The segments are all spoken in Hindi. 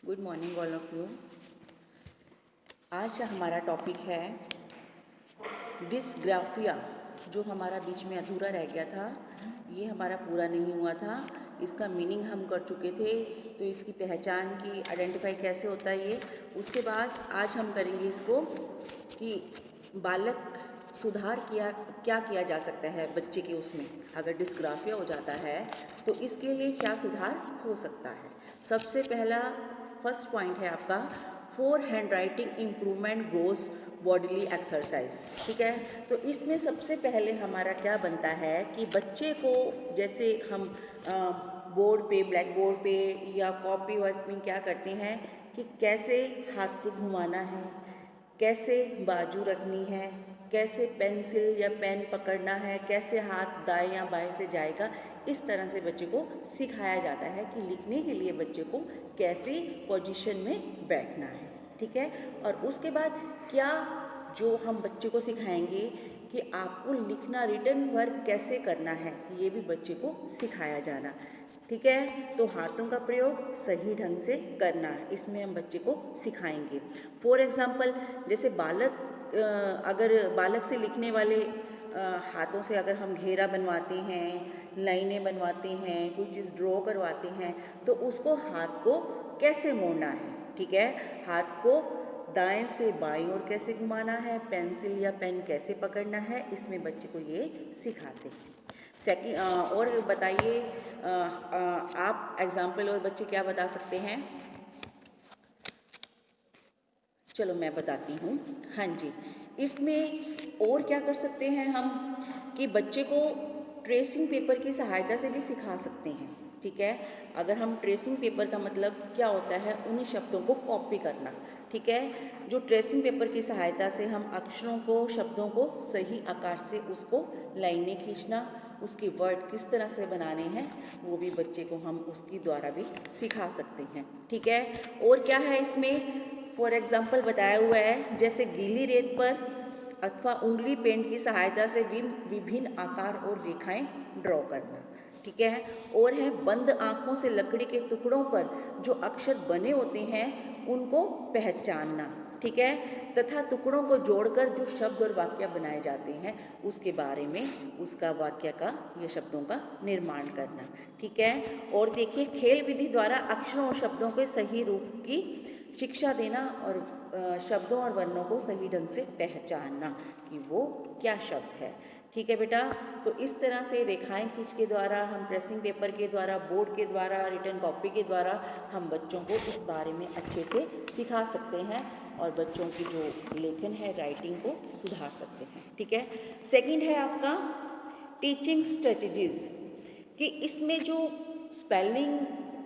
Good morning all of you. आज हमारा टॉपिक है डिस्ग्राफिया, जो हमारा बीच में अधूरा रह गया था। ये हमारा पूरा नहीं हुआ था। इसका मीनिंग हम कर चुके थे, तो इसकी पहचान की आइडेंटिफाई कैसे होता है ये। उसके बाद आज हम करेंगे इसको कि बालक सुधार क्या किया जा सकता है बच्चे के उसमें, अगर डिस्ग्राफिया हो जाता है तो इसके लिए क्या सुधार हो सकता है। सबसे पहला फर्स्ट पॉइंट है आपका for hand writing improvement goes bodily exercise. ठीक है, तो इसमें सबसे पहले हमारा क्या बनता है कि बच्चे को जैसे हम बोर्ड पे, ब्लैक बोर्ड पे या कॉपी वर्क में क्या करते हैं कि कैसे हाथ को घुमाना है, कैसे बाजू रखनी है, कैसे पेंसिल या पेन पकड़ना है, कैसे हाथ दाएं या बाएं से जाएगा, इस तरह से बच्चे को सिखाया जाता है कि लिखने के लिए बच्चे को कैसे पोजीशन में बैठना है। ठीक है, और उसके बाद क्या जो हम बच्चे को सिखाएंगे कि आपको लिखना, रिटन वर्क कैसे करना है, ये भी बच्चे को सिखाया जाना। ठीक है, तो हाथों का प्रयोग सही ढंग से करना, इसमें हम बच्चे को सिखाएंगे। फॉर एग्ज़ाम्पल, जैसे अगर बालक से लिखने वाले हाथों से अगर हम घेरा बनवाते हैं, लाइनें बनवाते हैं, कोई चीज़ ड्रॉ करवाते हैं, तो उसको हाथ को कैसे मोड़ना है। ठीक है, हाथ को दाएं से बाईं ओर कैसे घुमाना है, पेंसिल या पेन कैसे पकड़ना है, इसमें बच्चे को ये सिखाते हैं। सेकंड, और बताइए आप एग्जाम्पल और बच्चे क्या बता सकते हैं। चलो मैं बताती हूँ। हाँ जी, इसमें और क्या कर सकते हैं हम कि बच्चे को ट्रेसिंग पेपर की सहायता से भी सिखा सकते हैं। ठीक है, अगर हम ट्रेसिंग पेपर का मतलब क्या होता है, उन्हीं शब्दों को कॉपी करना। ठीक है, जो ट्रेसिंग पेपर की सहायता से हम अक्षरों को, शब्दों को सही आकार से उसको लाइनें खींचना, उसके वर्ड किस तरह से बनाने हैं, वो भी बच्चे को हम उसके द्वारा भी सिखा सकते हैं। ठीक है, और क्या है इसमें, फॉर एग्जाम्पल बताया हुआ है जैसे गीली रेत पर अथवा उंगली पेंट की सहायता से विभिन्न आकार और रेखाएं ड्रॉ करना। ठीक है, और है बंद आँखों से लकड़ी के टुकड़ों पर जो अक्षर बने होते हैं उनको पहचानना। ठीक है, तथा टुकड़ों को जोड़कर जो शब्द और वाक्य बनाए जाते हैं उसके बारे में, उसका वाक्य का या शब्दों का निर्माण करना। ठीक है, और देखिए खेल विधि द्वारा अक्षरों और शब्दों के सही रूप की शिक्षा देना और शब्दों और वर्णों को सही ढंग से पहचानना कि वो क्या शब्द है। ठीक है बेटा, तो इस तरह से रेखाएं खींच के द्वारा, हम ट्रेसिंग पेपर के द्वारा, बोर्ड के द्वारा, रिटर्न कॉपी के द्वारा हम बच्चों को इस बारे में अच्छे से सिखा सकते हैं और बच्चों की जो लेखन है, राइटिंग को सुधार सकते हैं। ठीक है, सेकंड है आपका टीचिंग स्ट्रेटजीज, कि इसमें जो स्पेलिंग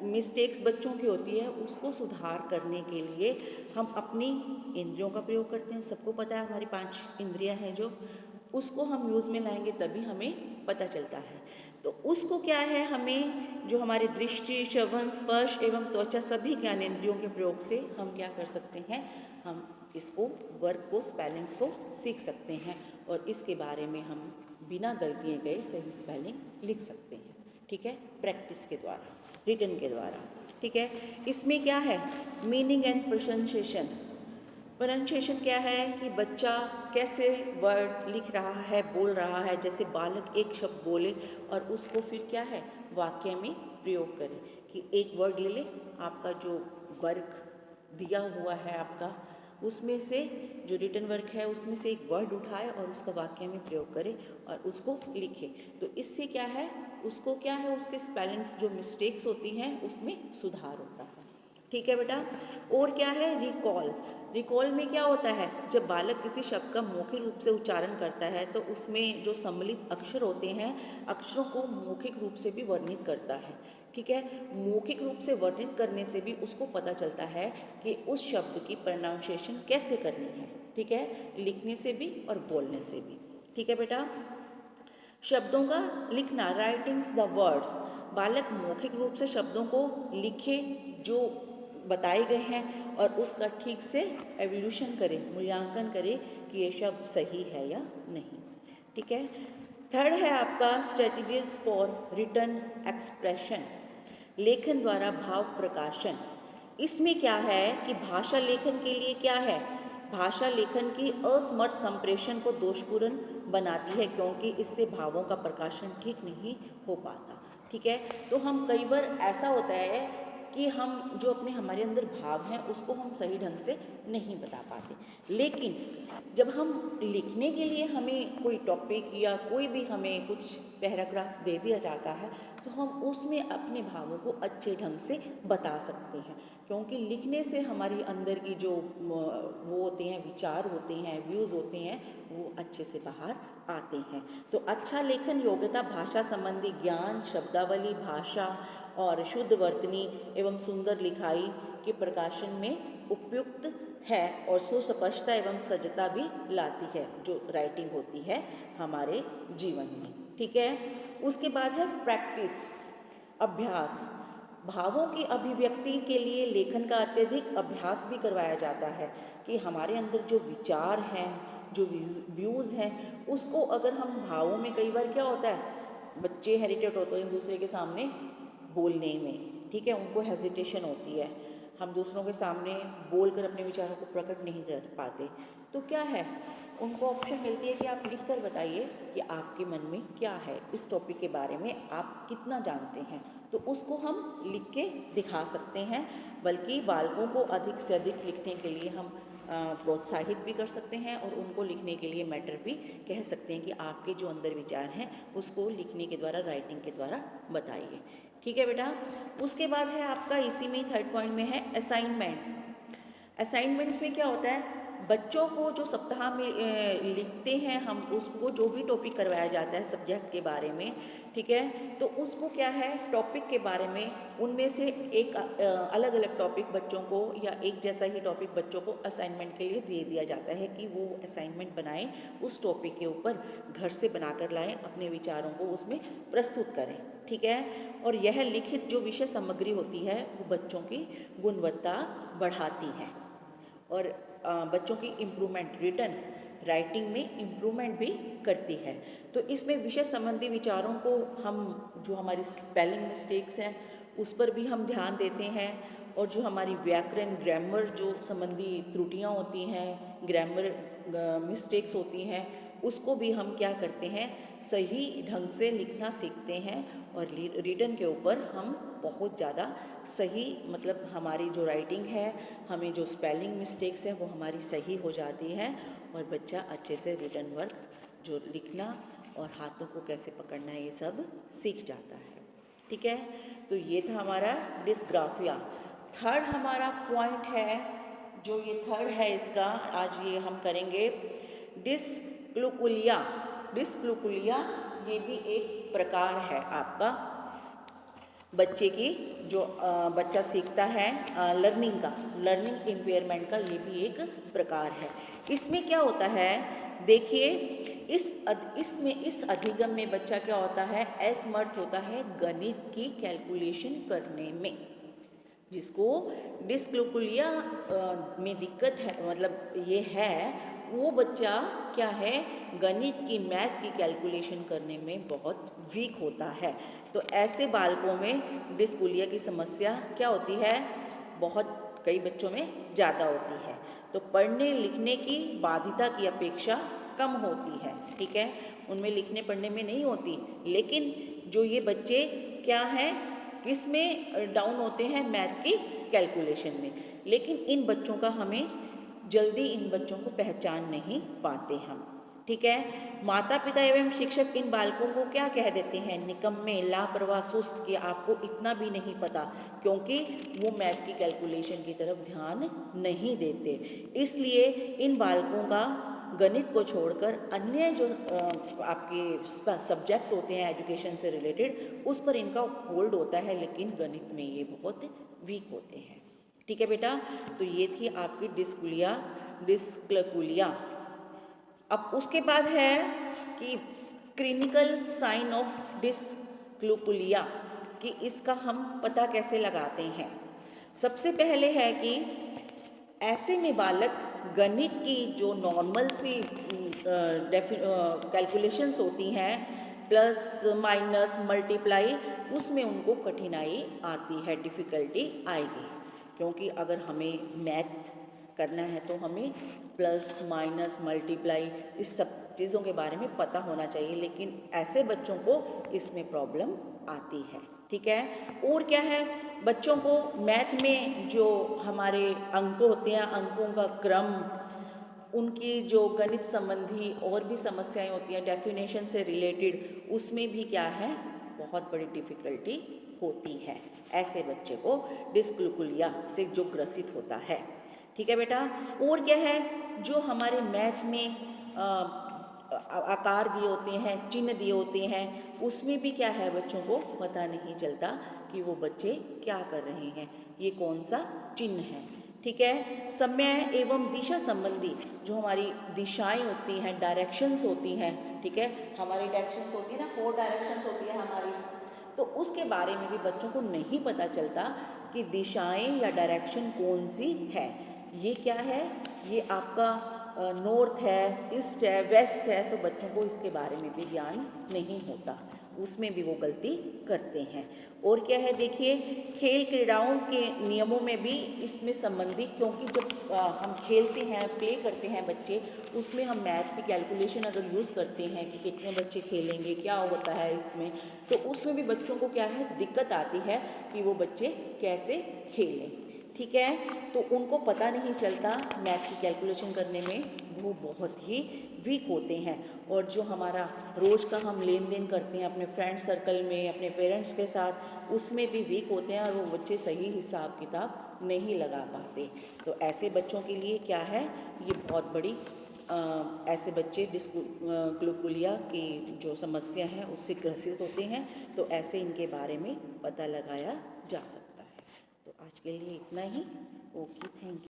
मिस्टेक्स बच्चों की होती है उसको सुधार करने के लिए हम अपनी इंद्रियों का प्रयोग करते हैं। सबको पता है हमारी 5 इंद्रियां हैं, जो उसको हम यूज़ में लाएंगे तभी हमें पता चलता है। तो उसको क्या है, हमें जो हमारी दृष्टि, श्रवण, स्पर्श एवं त्वचा, सभी ज्ञानेंद्रियों के प्रयोग से हम क्या कर सकते हैं, हम इसको वर्क को, स्पेलिंग्स को सीख सकते हैं और इसके बारे में हम बिना गलतियाँ गए सही स्पेलिंग लिख सकते हैं। ठीक है, प्रैक्टिस के द्वारा, रिटन के द्वारा। ठीक है, इसमें क्या है, मीनिंग एंड प्रोनाउंसिएशन। प्रोनाउंसिएशन क्या है कि बच्चा कैसे वर्ड लिख रहा है, बोल रहा है। जैसे बालक एक शब्द बोले और उसको फिर क्या है, वाक्य में प्रयोग करे, कि एक वर्ड ले ले, आपका जो वर्क दिया हुआ है आपका, उसमें से जो रिटन वर्क है उसमें से एक वर्ड उठाए और उसका वाक्य में प्रयोग करे और उसको लिखे। तो इससे क्या है, उसको क्या है, उसके स्पेलिंग्स जो मिस्टेक्स होती हैं उसमें सुधार होता है। ठीक है बेटा, और क्या है, रिकॉल। रिकॉल में क्या होता है, जब बालक किसी शब्द का मौखिक रूप से उच्चारण करता है तो उसमें जो सम्मिलित अक्षर होते हैं, अक्षरों को मौखिक रूप से भी वर्णित करता है। ठीक है, मौखिक रूप से वर्णित करने से भी उसको पता चलता है कि उस शब्द की प्रोनाउंसिएशन कैसे करनी है। ठीक है, लिखने से भी और बोलने से भी। ठीक है बेटा, शब्दों का लिखना, राइटिंग्स द वर्ड्स। बालक मौखिक रूप से शब्दों को लिखे जो बताए गए हैं और उसका ठीक से एवोल्यूशन करे, मूल्यांकन करे कि ये शब्द सही है या नहीं। ठीक है, थर्ड है आपका स्ट्रेटजीज फॉर रिटन एक्सप्रेशन, लेखन द्वारा भाव प्रकाशन। इसमें क्या है कि भाषा लेखन के लिए क्या है, भाषा लेखन की असमर्थ संप्रेषण को दोषपूर्ण बनाती है, क्योंकि इससे भावों का प्रकाशन ठीक नहीं हो पाता। ठीक है, तो हम कई बार ऐसा होता है कि हम जो अपने हमारे अंदर भाव हैं उसको हम सही ढंग से नहीं बता पाते, लेकिन जब हम लिखने के लिए हमें कोई टॉपिक या कोई भी हमें कुछ पैराग्राफ दे दिया जाता है तो हम उसमें अपने भावों को अच्छे ढंग से बता सकते हैं, क्योंकि लिखने से हमारी अंदर की जो वो होते हैं, विचार होते हैं, व्यूज़ होते हैं, वो अच्छे से बाहर आते हैं। तो अच्छा लेखन योग्यता भाषा संबंधी ज्ञान, शब्दावली, भाषा और शुद्ध वर्तनी एवं सुंदर लिखाई के प्रकाशन में उपयुक्त है और सुस्पष्टता एवं सजता भी लाती है जो राइटिंग होती है हमारे जीवन में। ठीक है, उसके बाद है प्रैक्टिस, अभ्यास। भावों की अभिव्यक्ति के लिए लेखन का अत्यधिक अभ्यास भी करवाया जाता है कि हमारे अंदर जो विचार हैं, जो व्यूज़ हैं, उसको अगर हम भावों में, कई बार क्या होता है बच्चे हेरिटेट होते हैं दूसरे के सामने बोलने में, ठीक है, उनको हेजिटेशन होती है, हम दूसरों के सामने बोलकर अपने विचारों को प्रकट नहीं कर पाते, तो क्या है उनको ऑप्शन मिलती है कि आप लिख कर बताइए कि आपके मन में क्या है, इस टॉपिक के बारे में आप कितना जानते हैं, तो उसको हम लिख के दिखा सकते हैं। बल्कि बालकों को अधिक से अधिक लिखने के लिए हम प्रोत्साहित भी कर सकते हैं और उनको लिखने के लिए मैटर भी कह सकते हैं कि आपके जो अंदर विचार हैं उसको लिखने के द्वारा, राइटिंग के द्वारा बताइए। ठीक है बेटा, उसके बाद है आपका इसी में थर्ड पॉइंट में है असाइनमेंट। असाइनमेंट में क्या होता है, बच्चों को जो सप्ताह में लिखते हैं हम, उसको जो भी टॉपिक करवाया जाता है सब्जेक्ट के बारे में, ठीक है, तो उसको क्या है टॉपिक के बारे में उनमें से एक अलग अलग टॉपिक बच्चों को या एक जैसा ही टॉपिक बच्चों को असाइनमेंट के लिए दे दिया जाता है कि वो असाइनमेंट बनाएं, उस टॉपिक के ऊपर घर से बनाकर लाएं, अपने विचारों को उसमें प्रस्तुत करें। ठीक है, और यह लिखित जो विषय सामग्री होती है वो बच्चों की गुणवत्ता बढ़ाती है और बच्चों की इम्प्रूवमेंट, रिटन राइटिंग में इम्प्रूवमेंट भी करती है। तो इसमें विषय संबंधी विचारों को हम, जो हमारी स्पेलिंग मिस्टेक्स हैं उस पर भी हम ध्यान देते हैं, और जो हमारी व्याकरण, ग्रामर जो संबंधी त्रुटियां होती हैं, ग्रामर मिस्टेक्स होती हैं, उसको भी हम क्या करते हैं, सही ढंग से लिखना सीखते हैं और रिटन के ऊपर हम बहुत ज़्यादा सही, मतलब हमारी जो राइटिंग है, हमें जो स्पेलिंग मिस्टेक्स हैं वो हमारी सही हो जाती हैं और बच्चा अच्छे से रिटन वर्क, जो लिखना और हाथों को कैसे पकड़ना है, ये सब सीख जाता है। ठीक है, तो ये था हमारा डिस्ग्राफिया। थर्ड हमारा पॉइंट है, जो ये थर्ड है इसका, आज ये हम करेंगे डिस्क्लुकुलिया। डिस्क्लुकुलिया ये भी एक प्रकार है आपका बच्चे की, जो बच्चा सीखता है लर्निंग का, लर्निंग इम्पेयरमेंट का, ये भी एक प्रकार है। इसमें क्या होता है, देखिए इस अधिगम में बच्चा क्या होता है, असमर्थ होता है गणित की कैलकुलेशन करने में। जिसको डिस्क्लुकुलिया में दिक्कत है, मतलब ये है, वो बच्चा क्या है, गणित की, मैथ की कैलकुलेशन करने में बहुत वीक होता है। तो ऐसे बालकों में डिस्कुलिया की समस्या क्या होती है, बहुत कई बच्चों में ज़्यादा होती है। तो पढ़ने लिखने की बाध्यता की अपेक्षा कम होती है, ठीक है, उनमें लिखने पढ़ने में नहीं होती, लेकिन जो ये बच्चे क्या हैं, किस में डाउन होते हैं, मैथ की कैलकुलेशन में। लेकिन इन बच्चों का हमें जल्दी, इन बच्चों को पहचान नहीं पाते हम। ठीक है, माता पिता एवं शिक्षक इन बालकों को क्या कह देते हैं, निकम्मे, लापरवाह, सुस्त, कि आपको इतना भी नहीं पता, क्योंकि वो मैथ की कैलकुलेशन की तरफ ध्यान नहीं देते। इसलिए इन बालकों का गणित को छोड़कर अन्य जो आपके सब्जेक्ट होते हैं एजुकेशन से रिलेटेड, उस पर इनका होल्ड होता है, लेकिन गणित में ये बहुत वीक होते हैं। ठीक है बेटा, तो ये थी आपकी डिस्क्लकुलिया। अब उसके बाद है कि क्लिनिकल साइन ऑफ डिस्क्लकुलिया, कि इसका हम पता कैसे लगाते हैं। सबसे पहले है कि ऐसे में बालक गणित की जो नॉर्मल सी कैलकुलेशंस होती हैं, प्लस माइनस मल्टीप्लाई, उसमें उनको कठिनाई आती है, डिफ़िकल्टी आएगी। क्योंकि अगर हमें मैथ करना है तो हमें प्लस माइनस मल्टीप्लाई इस सब चीज़ों के बारे में पता होना चाहिए, लेकिन ऐसे बच्चों को इसमें प्रॉब्लम आती है। ठीक है, और क्या है, बच्चों को मैथ में जो हमारे अंक होते हैं, अंकों का क्रम, उनकी जो गणित संबंधी और भी समस्याएं होती हैं डेफिनेशन से रिलेटेड, उसमें भी क्या है, बहुत बड़ी डिफ़िकल्टी होती है ऐसे बच्चे को डिस्कलकुलिया से जो ग्रसित होता है। ठीक है बेटा, और क्या है, जो हमारे मैथ में आकार दिए होते हैं, चिन्ह दिए होते हैं, उसमें भी क्या है, बच्चों को पता नहीं चलता कि वो बच्चे क्या कर रहे हैं, ये कौन सा चिन्ह है। ठीक है, समय एवं दिशा संबंधी जो हमारी दिशाएं होती हैं, डायरेक्शंस होती हैं, ठीक है, हमारी डायरेक्शंस होती है ना, 4 डायरेक्शंस होती है हमारी, तो उसके बारे में भी बच्चों को नहीं पता चलता कि दिशाएं या डायरेक्शन कौन सी है। ये क्या है, ये आपका नॉर्थ है, ईस्ट है, वेस्ट है, तो बच्चों को इसके बारे में भी ज्ञान नहीं होता, उसमें भी वो गलती करते हैं। और क्या है, देखिए, खेल क्रीड़ाओं के नियमों में भी इसमें संबंधी, क्योंकि जब हम खेलते हैं, प्ले करते हैं बच्चे, उसमें हम मैथ की कैलकुलेशन अगर यूज़ करते हैं कि कितने बच्चे खेलेंगे, क्या होता है इसमें, तो उसमें भी बच्चों को क्या है, दिक्कत आती है कि वो बच्चे कैसे खेलें। ठीक है, तो उनको पता नहीं चलता मैथ की कैलकुलेशन करने में, वो बहुत ही वीक होते हैं। और जो हमारा रोज़ का हम लेन देन करते हैं अपने फ्रेंड सर्कल में, अपने पेरेंट्स के साथ, उसमें भी वीक होते हैं और वो बच्चे सही हिसाब किताब नहीं लगा पाते। तो ऐसे बच्चों के लिए क्या है, ये बहुत बड़ी ऐसे बच्चे डिस्कलकुलिया की जो समस्या है उससे ग्रसित होते हैं, तो ऐसे इनके बारे में पता लगाया जा सकता है। तो आज के लिए इतना ही। Okay, thank you.